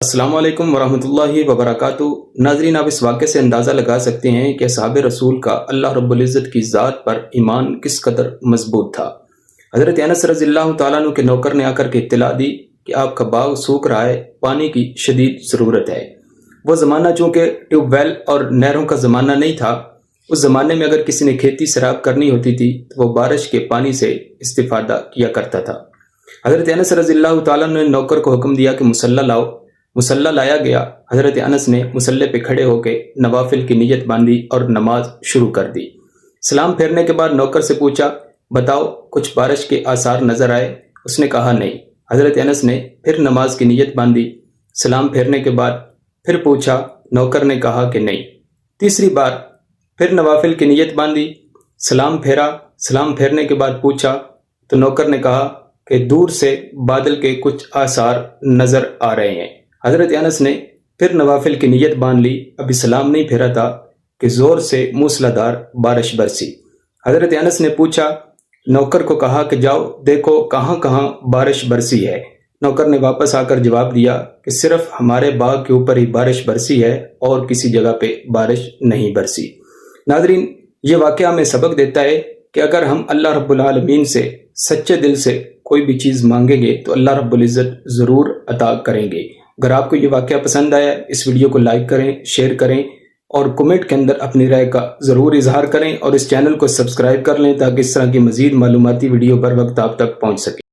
السلام علیکم ورحمۃ اللہ وبرکاتہ۔ ناظرین، آپ اس واقعے سے اندازہ لگا سکتے ہیں کہ اصحاب رسول کا اللہ رب العزت کی ذات پر ایمان کس قدر مضبوط تھا۔ حضرت انس رضی اللہ تعالیٰ عنہ کے نوکر نے آ کر کے اطلاع دی کہ آپ کا باغ سوکھ رہا ہے، پانی کی شدید ضرورت ہے۔ وہ زمانہ چونکہ ٹیوب ویل اور نہروں کا زمانہ نہیں تھا، اس زمانے میں اگر کسی نے کھیتی سیراب کرنی ہوتی تھی تو وہ بارش کے پانی سے استفادہ کیا کرتا تھا۔ حضرت انس رضی اللہ تعالیٰ عنہ نے نوکر کو حکم دیا کہ مصلی لاؤ۔ مصلی لایا گیا۔ حضرت انس نے مصلی پہ کھڑے ہو کے نوافل کی نیت باندھی اور نماز شروع کر دی۔ سلام پھیرنے کے بعد نوکر سے پوچھا، بتاؤ کچھ بارش کے آثار نظر آئے؟ اس نے کہا نہیں۔ حضرت انس نے پھر نماز کی نیت باندھی۔ سلام پھیرنے کے بعد پھر پوچھا، نوکر نے کہا کہ نہیں۔ تیسری بار پھر نوافل کی نیت باندھی، سلام پھیرا۔ سلام پھیرنے کے بعد پوچھا تو نوکر نے کہا کہ دور سے بادل کے کچھ آثار نظر آ رہے ہیں۔ حضرت انس نے پھر نوافل کی نیت باندھ لی۔ ابھی سلام نہیں پھیرا تھا کہ زور سے موسلادھار بارش برسی۔ حضرت انس نے پوچھا، نوکر کو کہا کہ جاؤ دیکھو کہاں کہاں بارش برسی ہے۔ نوکر نے واپس آ کر جواب دیا کہ صرف ہمارے باغ کے اوپر ہی بارش برسی ہے اور کسی جگہ پہ بارش نہیں برسی۔ ناظرین، یہ واقعہ ہمیں سبق دیتا ہے کہ اگر ہم اللہ رب العالمین سے سچے دل سے کوئی بھی چیز مانگیں گے تو اللہ رب العزت ضرور عطا کریں گے۔ اگر آپ کو یہ واقعہ پسند آیا، اس ویڈیو کو لائک کریں، شیئر کریں اور کمنٹ کے اندر اپنی رائے کا ضرور اظہار کریں، اور اس چینل کو سبسکرائب کر لیں تاکہ اس طرح کی مزید معلوماتی ویڈیو پر وقت آپ تک پہنچ سکے۔